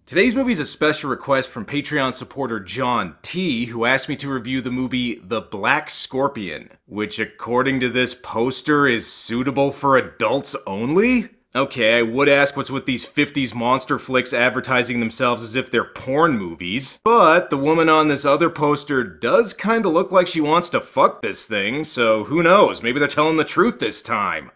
Today's movie is a special request from Patreon supporter John T, who asked me to review the movie The Black Scorpion, which according to this poster is suitable for adults only? Okay, I would ask what's with these 50s monster flicks advertising themselves as if they're porn movies, but the woman on this other poster does kinda look like she wants to fuck this thing, so who knows, maybe they're telling the truth this time.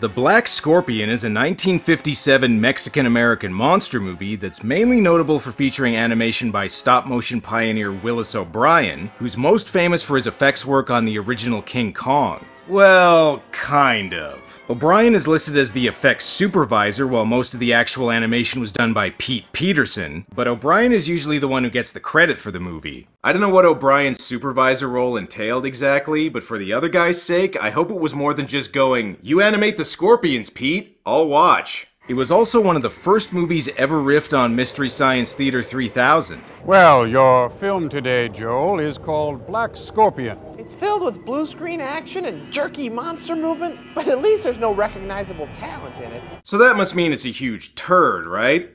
The Black Scorpion is a 1957 Mexican-American monster movie that's mainly notable for featuring animation by stop-motion pioneer Willis O'Brien, who's most famous for his effects work on the original King Kong. Well, kind of. O'Brien is listed as the effects supervisor while most of the actual animation was done by Pete Peterson, but O'Brien is usually the one who gets the credit for the movie. I don't know what O'Brien's supervisor role entailed exactly, but for the other guy's sake, I hope it was more than just going, "You animate the scorpions, Pete, I'll watch." It was also one of the first movies ever riffed on Mystery Science Theater 3000. Well, your film today, Joel, is called Black Scorpion. It's filled with blue screen action and jerky monster movement, but at least there's no recognizable talent in it. So that must mean it's a huge turd, right?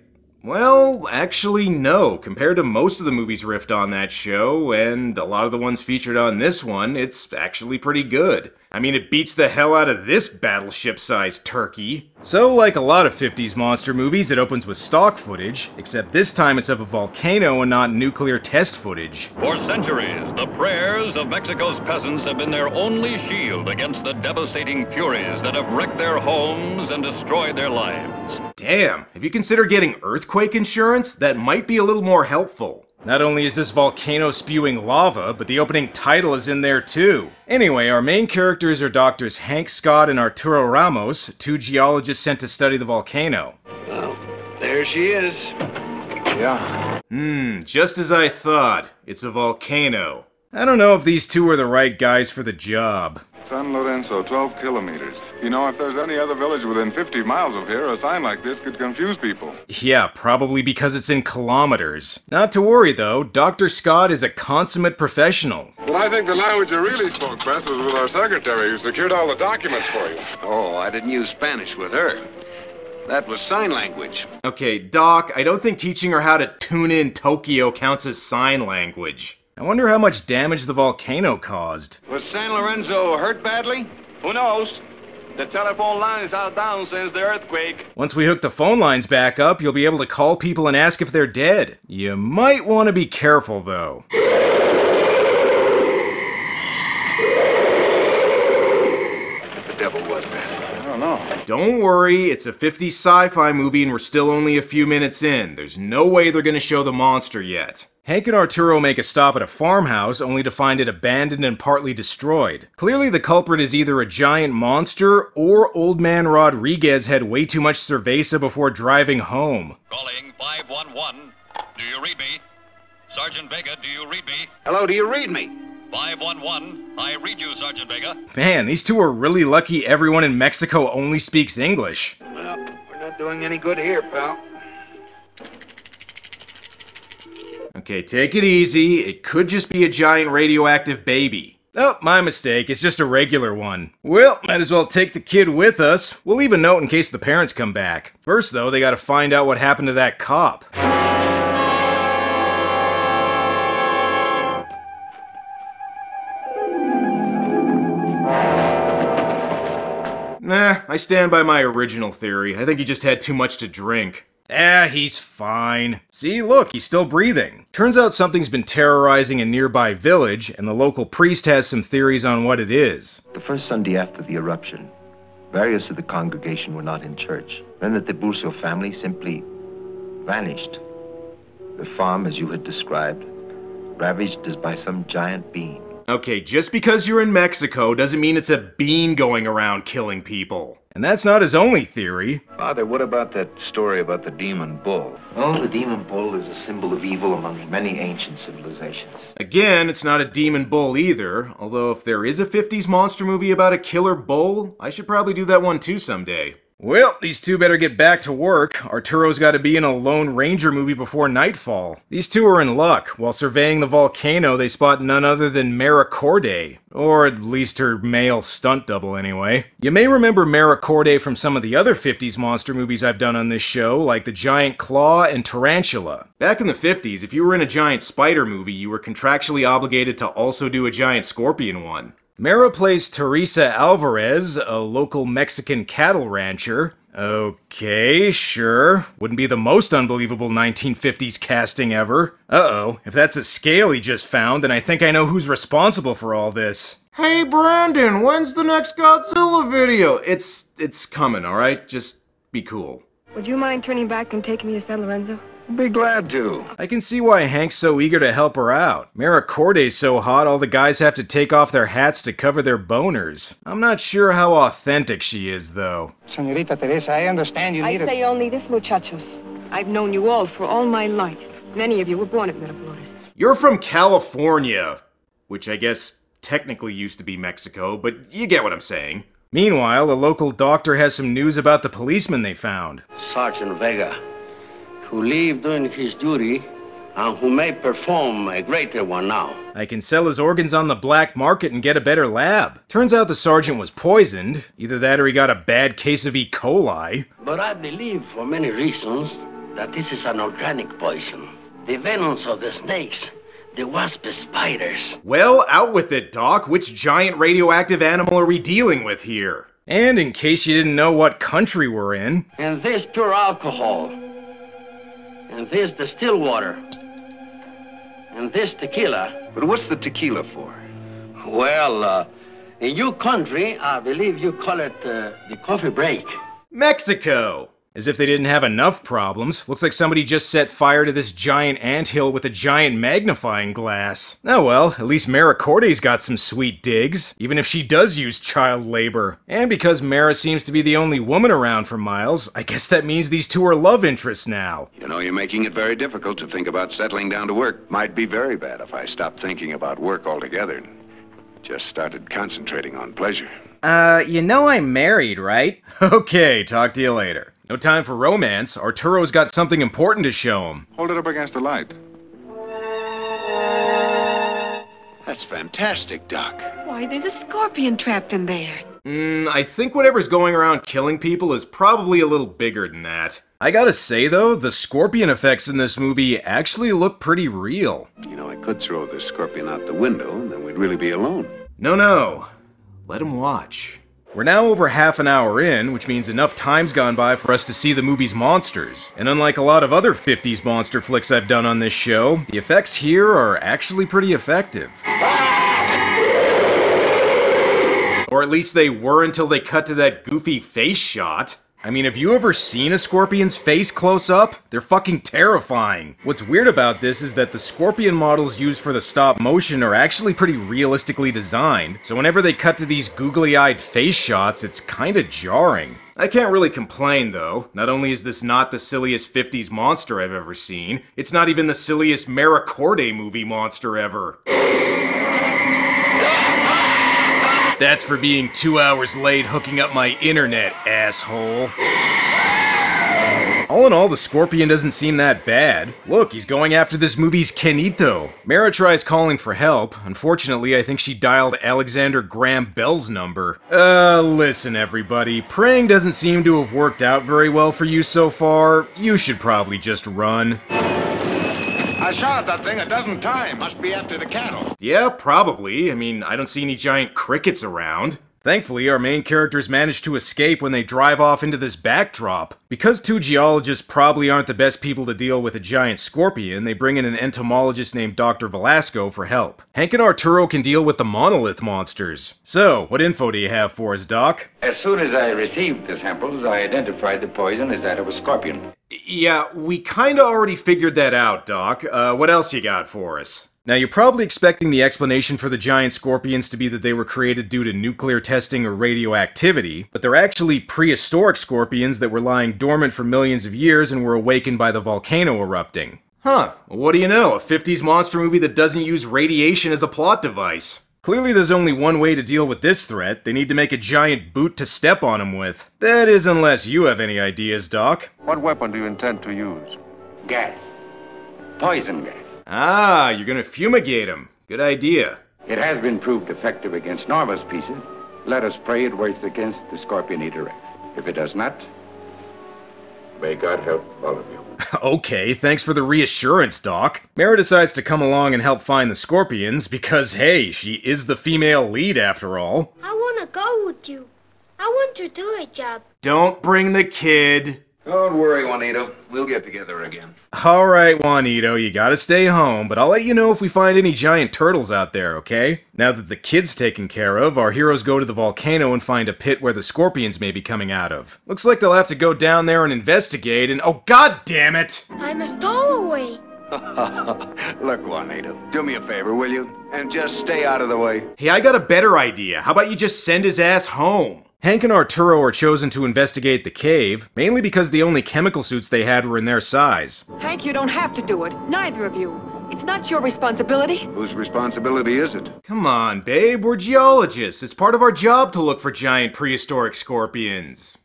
Well, actually no. Compared to most of the movies riffed on that show, and a lot of the ones featured on this one, it's actually pretty good. I mean, it beats the hell out of this battleship-sized turkey. So, like a lot of 50s monster movies, it opens with stock footage, except this time it's of a volcano and not nuclear test footage. For centuries, the prayers of Mexico's peasants have been their only shield against the devastating furies that have wrecked their homes and destroyed their lives. Damn, if you consider getting earthquake insurance, that might be a little more helpful. Not only is this volcano spewing lava, but the opening title is in there too. Anyway, our main characters are Doctors Hank Scott and Arturo Ramos, two geologists sent to study the volcano. Well, there she is. Yeah. Just as I thought. It's a volcano. I don't know if these two are the right guys for the job. San Lorenzo, 12 kilometers. You know, if there's any other village within 50 miles of here, a sign like this could confuse people. Yeah, probably because it's in kilometers. Not to worry though, Dr. Scott is a consummate professional. But I think the language you really spoke best was with our secretary who secured all the documents for you. Oh, I didn't use Spanish with her. That was sign language. Okay, Doc, I don't think teaching her how to tune in Tokyo counts as sign language. I wonder how much damage the volcano caused. Was San Lorenzo hurt badly? Who knows? The telephone lines are down since the earthquake. Once we hook the phone lines back up, you'll be able to call people and ask if they're dead. You might want to be careful, though. What the devil was that? I don't know. Don't worry, it's a 50s sci-fi movie and we're still only a few minutes in. There's no way they're gonna show the monster yet. Hank and Arturo make a stop at a farmhouse, only to find it abandoned and partly destroyed. Clearly the culprit is either a giant monster, or Old Man Rodriguez had way too much cerveza before driving home. Calling 511. Do you read me? Sergeant Vega, do you read me? Hello, do you read me? 511. I read you, Sergeant Vega. Man, these two are really lucky everyone in Mexico only speaks English. Well, we're not doing any good here, pal. Okay, take it easy. It could just be a giant radioactive baby. Oh, my mistake. It's just a regular one. Well, might as well take the kid with us. We'll leave a note in case the parents come back. First, though, they gotta find out what happened to that cop. Nah, I stand by my original theory. I think he just had too much to drink. He's fine. See, look, he's still breathing. Turns out something's been terrorizing a nearby village, and the local priest has some theories on what it is. The first Sunday after the eruption, various of the congregation were not in church. Then the Tiburcio family simply vanished. The farm, as you had described, ravaged as by some giant being. Okay, just because you're in Mexico doesn't mean it's a bean going around killing people. And that's not his only theory. Father, what about that story about the demon bull? Oh, the demon bull is a symbol of evil among many ancient civilizations. Again, it's not a demon bull either, although if there is a 50s monster movie about a killer bull, I should probably do that one too someday. Well, these two better get back to work. Arturo's got to be in a Lone Ranger movie before nightfall. These two are in luck. While surveying the volcano, they spot none other than Mara Corday. Or at least her male stunt double, anyway. You may remember Mara Corday from some of the other 50s monster movies I've done on this show, like The Giant Claw and Tarantula. Back in the 50s, if you were in a giant spider movie, you were contractually obligated to also do a giant scorpion one. Mara plays Teresa Alvarez, a local Mexican cattle rancher. Okay, sure. Wouldn't be the most unbelievable 1950s casting ever. Uh-oh, if that's a scale he just found, then I think I know who's responsible for all this. Hey Brandon, when's the next Godzilla video? It's coming, alright? Just be cool. Would you mind turning back and taking me to San Lorenzo? Be glad to. I can see why Hank's so eager to help her out. Mara Corday's so hot, all the guys have to take off their hats to cover their boners. I'm not sure how authentic she is, though. Senorita Teresa, I understand you need I say only this, muchachos. I've known you all for all my life. Many of you were born at Metaplores. You're from California, which I guess technically used to be Mexico, but you get what I'm saying. Meanwhile, a local doctor has some news about the policeman they found. Sergeant Vega, who lived doing his duty and who may perform a greater one now. I can sell his organs on the black market and get a better lab. Turns out the sergeant was poisoned. Either that or he got a bad case of E. coli. But I believe, for many reasons, that this is an organic poison. The venoms of the snakes, the wasp spiders. Well, out with it, Doc. Which giant radioactive animal are we dealing with here? And in case you didn't know what country we're in... And this pure alcohol. And this distilled water. And this tequila. But what's the tequila for? Well, in your country, I believe you call it the coffee break. Mexico! As if they didn't have enough problems. Looks like somebody just set fire to this giant anthill with a giant magnifying glass. Oh well, at least Mara Corday's got some sweet digs, even if she does use child labor. And because Mara seems to be the only woman around for miles, I guess that means these two are love interests now. You know, you're making it very difficult to think about settling down to work. Might be very bad if I stopped thinking about work altogether and just started concentrating on pleasure. You know I'm married, right? Okay, talk to you later. No time for romance. Arturo's got something important to show him. Hold it up against the light. That's fantastic, Doc. Why, there's a scorpion trapped in there. I think whatever's going around killing people is probably a little bigger than that. I gotta say though, the scorpion effects in this movie actually look pretty real. You know, I could throw this scorpion out the window and then we'd really be alone. No. Let him watch. We're now over half an hour in, which means enough time's gone by for us to see the movie's monsters. And unlike a lot of other 50s monster flicks I've done on this show, the effects here are actually pretty effective. Or at least they were until they cut to that goofy face shot. I mean, have you ever seen a scorpion's face close up? They're fucking terrifying. What's weird about this is that the scorpion models used for the stop motion are actually pretty realistically designed, so whenever they cut to these googly-eyed face shots, it's kinda jarring. I can't really complain though. Not only is this not the silliest 50s monster I've ever seen, it's not even the silliest Mara Corday movie monster ever. That's for being 2 hours late hooking up my internet, asshole. All in all, the scorpion doesn't seem that bad. Look, he's going after this movie's Kenito. Mara tries calling for help. Unfortunately, I think she dialed Alexander Graham Bell's number. Listen everybody, praying doesn't seem to have worked out very well for you so far. You should probably just run. I shot at that thing 12 times. Must be after the cattle. Yeah, probably. I mean, I don't see any giant crickets around. Thankfully, our main characters manage to escape when they drive off into this backdrop. Because two geologists probably aren't the best people to deal with a giant scorpion, they bring in an entomologist named Dr. Velasco for help. Hank and Arturo can deal with the monolith monsters. So, what info do you have for us, Doc? As soon as I received the samples, I identified the poison as that of a scorpion. Yeah, we kinda already figured that out, Doc. What else you got for us? Now, you're probably expecting the explanation for the giant scorpions to be that they were created due to nuclear testing or radioactivity, but they're actually prehistoric scorpions that were lying dormant for millions of years and were awakened by the volcano erupting. Huh, what do you know, a 50s monster movie that doesn't use radiation as a plot device. Clearly there's only one way to deal with this threat. They need to make a giant boot to step on him with. That is, unless you have any ideas, Doc. What weapon do you intend to use? Gas. Poison gas. Ah, you're gonna fumigate him. Good idea. It has been proved effective against normal species. Let us pray it works against the Scorpion Eater Rex. If it does not, may God help all of you. Okay, thanks for the reassurance, Doc. Mara decides to come along and help find the Scorpions because, hey, she is the female lead after all. I want to go with you. I want to do a job. Don't bring the kid. Don't worry, Juanito. We'll get together again. Alright, Juanito, you gotta stay home, but I'll let you know if we find any giant turtles out there, okay? Now that the kid's taken care of, our heroes go to the volcano and find a pit where the Scorpions may be coming out of. Looks like they'll have to go down there and investigate and— oh, god damn it! I'm a stowaway. Look, Juanito, do me a favor, will you? And just stay out of the way. Hey, I got a better idea. How about you just send his ass home? Hank and Arturo are chosen to investigate the cave, mainly because the only chemical suits they had were in their size. Hank, you don't have to do it. Neither of you. It's not your responsibility. Whose responsibility is it? Come on, babe, we're geologists. It's part of our job to look for giant prehistoric scorpions.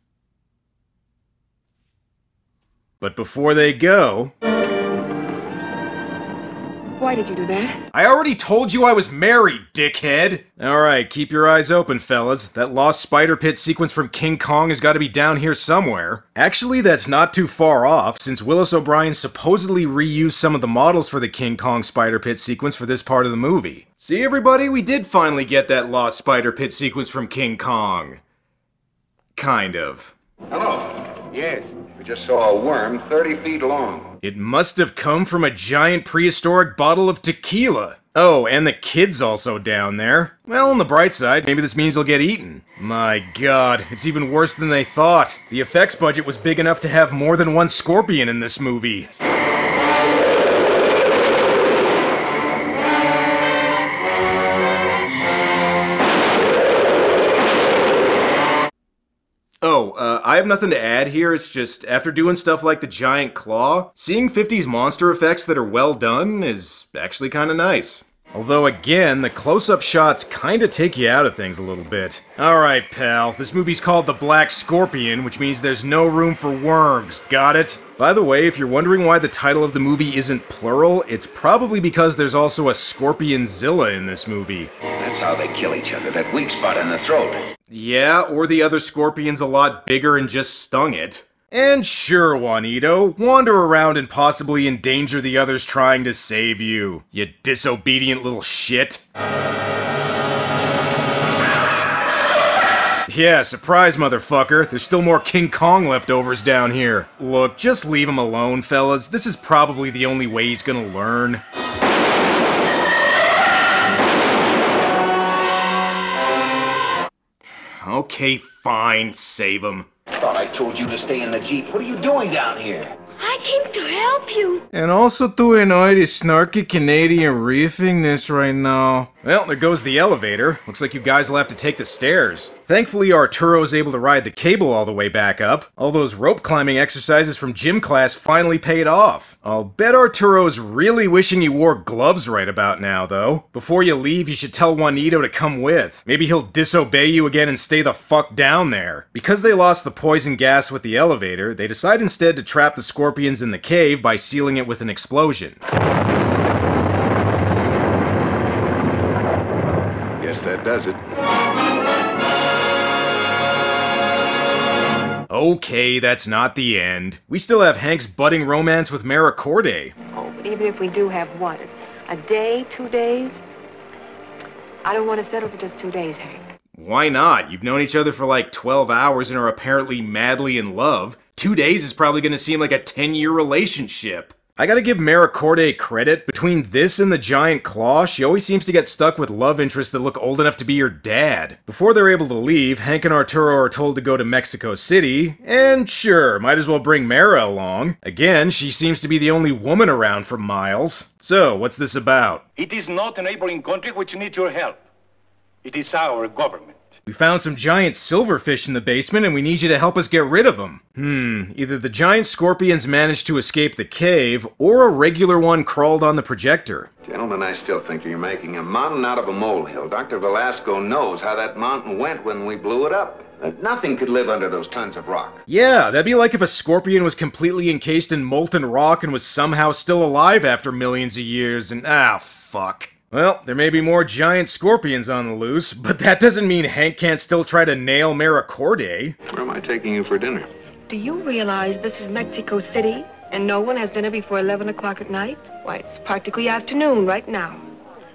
But before they go... Why did you do that? I already told you I was married, dickhead! Alright, keep your eyes open, fellas. That lost spider pit sequence from King Kong has got to be down here somewhere. Actually, that's not too far off, since Willis O'Brien supposedly reused some of the models for the King Kong spider pit sequence for this part of the movie. See, everybody? We did finally get that lost spider pit sequence from King Kong. Kind of. Hello. Yes. We just saw a worm 30 feet long. It must have come from a giant prehistoric bottle of tequila. Oh, and the kid's also down there. Well, on the bright side, maybe this means he'll get eaten. My god, it's even worse than they thought. The effects budget was big enough to have more than one scorpion in this movie. I have nothing to add here. It's just, after doing stuff like the giant claw, seeing 50s monster effects that are well done is actually kinda nice. Although again, the close-up shots kinda take you out of things a little bit. Alright, pal, this movie's called The Black Scorpion, which means there's no room for worms, got it? By the way, if you're wondering why the title of the movie isn't plural, it's probably because there's also a Scorpionzilla in this movie. That's how they kill each other, that weak spot in the throat. Yeah, or the other scorpion's a lot bigger and just stung it. And sure, Juanito, wander around and possibly endanger the others trying to save you, you disobedient little shit. Yeah, surprise, motherfucker. There's still more King Kong leftovers down here. Look, just leave him alone, fellas. This is probably the only way he's gonna learn. Okay, fine, save him. Thought I told you to stay in the Jeep. What are you doing down here? I came to help you. And also to annoy this snarky Canadian reefing this right now. Well, there goes the elevator. Looks like you guys will have to take the stairs. Thankfully, Arturo's able to ride the cable all the way back up. All those rope climbing exercises from gym class finally paid off. I'll bet Arturo's really wishing he wore gloves right about now, though. Before you leave, you should tell Juanito to come with. Maybe he'll disobey you again and stay the fuck down there. Because they lost the poison gas with the elevator, they decide instead to trap the scorpions in the cave by sealing it with an explosion. Guess that does it. Okay, that's not the end. We still have Hank's budding romance with Mara Corday. Oh, but even if we do have what? A day, 2 days? I don't want to settle for just 2 days, Hank. Why not? You've known each other for like 12 hours and are apparently madly in love. 2 days is probably gonna seem like a 10-year relationship. I gotta give Mara Corday credit. Between this and the giant claw, she always seems to get stuck with love interests that look old enough to be her dad. Before they're able to leave, Hank and Arturo are told to go to Mexico City, and sure, might as well bring Mara along. Again, she seems to be the only woman around for miles. So, what's this about? It is not a neighboring country which needs your help. It is our government. We found some giant silverfish in the basement and we need you to help us get rid of them. Either the giant scorpions managed to escape the cave, or a regular one crawled on the projector. Gentlemen, I still think you're making a mountain out of a molehill. Dr. Velasco knows how that mountain went when we blew it up. Nothing could live under those tons of rock. Yeah, that'd be like if a scorpion was completely encased in molten rock and was somehow still alive after millions of years and fuck. Well, there may be more giant scorpions on the loose, but that doesn't mean Hank can't still try to nail Maricorde. Where am I taking you for dinner? Do you realize this is Mexico City and no one has dinner before 11 o'clock at night? Why, it's practically afternoon right now.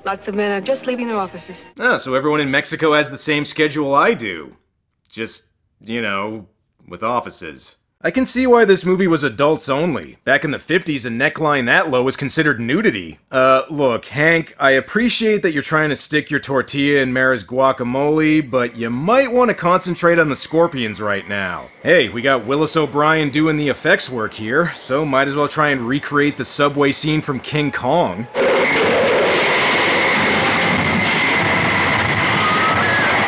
Lots of men are just leaving their offices. So everyone in Mexico has the same schedule I do. Just, with offices. I can see why this movie was adults only. Back in the 50s, a neckline that low was considered nudity. Look, Hank, I appreciate that you're trying to stick your tortilla in Mara's guacamole, but you might want to concentrate on the scorpions right now. Hey, we got Willis O'Brien doing the effects work here, so might as well try and recreate the subway scene from King Kong.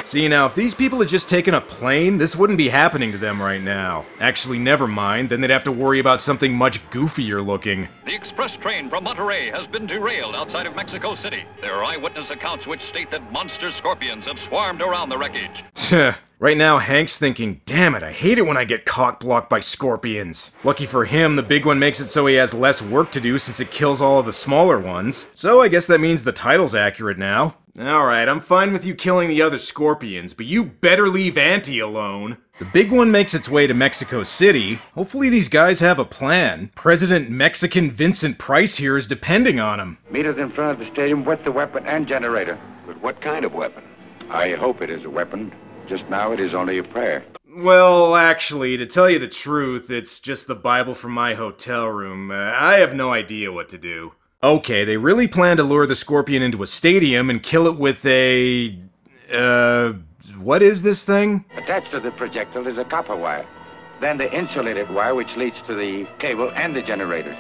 See, now, if these people had just taken a plane, this wouldn't be happening to them right now. Actually, never mind, then they'd have to worry about something much goofier looking. The express train from Monterrey has been derailed outside of Mexico City. There are eyewitness accounts which state that monster scorpions have swarmed around the wreckage. Right now, Hank's thinking, damn it, I hate it when I get cock-blocked by scorpions. Lucky for him, the big one makes it so he has less work to do since it kills all of the smaller ones. So I guess that means the title's accurate now. Alright, I'm fine with you killing the other scorpions, but you better leave Auntie alone. The big one makes its way to Mexico City. Hopefully these guys have a plan. President Mexican Vincent Price here is depending on him. Meet us in front of the stadium with the weapon and generator. But what kind of weapon? I hope it is a weapon. Just now it is only a prayer. Well, actually, to tell you the truth, it's just the Bible from my hotel room. I have no idea what to do. Okay, they really plan to lure the scorpion into a stadium and kill it with a... what is this thing? Attached to the projectile is a copper wire. Then the insulated wire which leads to the cable and the generator.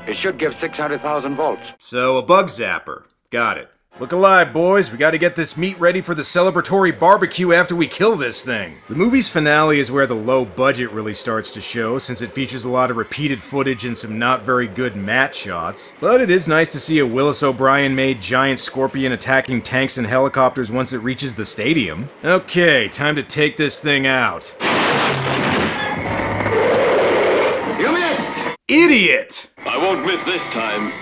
It should give 600,000 volts. So, a bug zapper. Got it. Look alive, boys. We gotta get this meat ready for the celebratory barbecue after we kill this thing. The movie's finale is where the low budget really starts to show, since it features a lot of repeated footage and some not very good matte shots. But it is nice to see a Willis O'Brien-made giant scorpion attacking tanks and helicopters once it reaches the stadium. Okay, time to take this thing out. You missed! Idiot! I won't miss this time.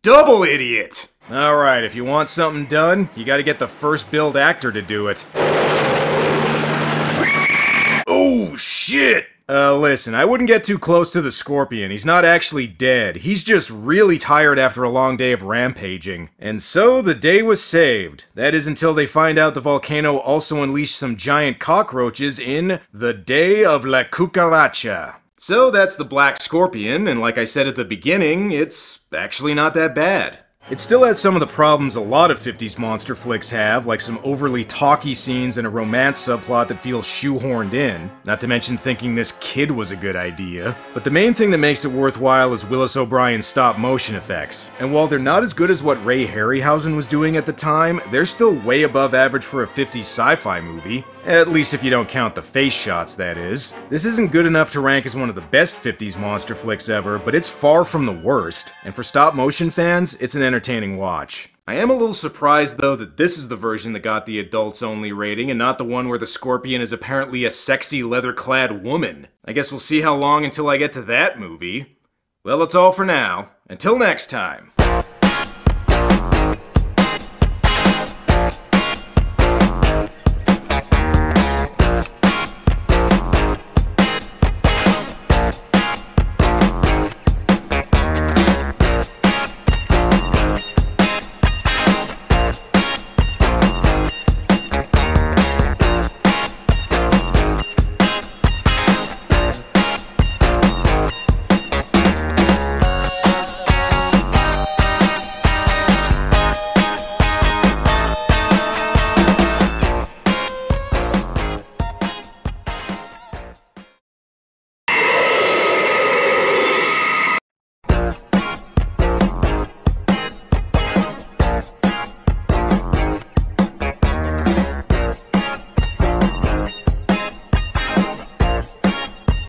Double idiot! Alright, if you want something done, you gotta get the first build actor to do it. Oh, shit! Listen, I wouldn't get too close to the scorpion. He's not actually dead. He's just really tired after a long day of rampaging. And so, the day was saved. That is until they find out the volcano also unleashed some giant cockroaches in The Day of la Cucaracha. So that's the Black Scorpion, and like I said at the beginning, it's actually not that bad. It still has some of the problems a lot of 50s monster flicks have, like some overly talky scenes and a romance subplot that feels shoehorned in, not to mention thinking this kid was a good idea. But the main thing that makes it worthwhile is Willis O'Brien's stop-motion effects. And while they're not as good as what Ray Harryhausen was doing at the time, they're still way above average for a 50s sci-fi movie. At least if you don't count the face shots, that is. This isn't good enough to rank as one of the best 50s monster flicks ever, but it's far from the worst. And for stop-motion fans, it's an entertaining watch. I am a little surprised, though, that this is the version that got the adults-only rating, and not the one where the scorpion is apparently a sexy leather-clad woman. I guess we'll see how long until I get to that movie. Well, that's all for now. Until next time.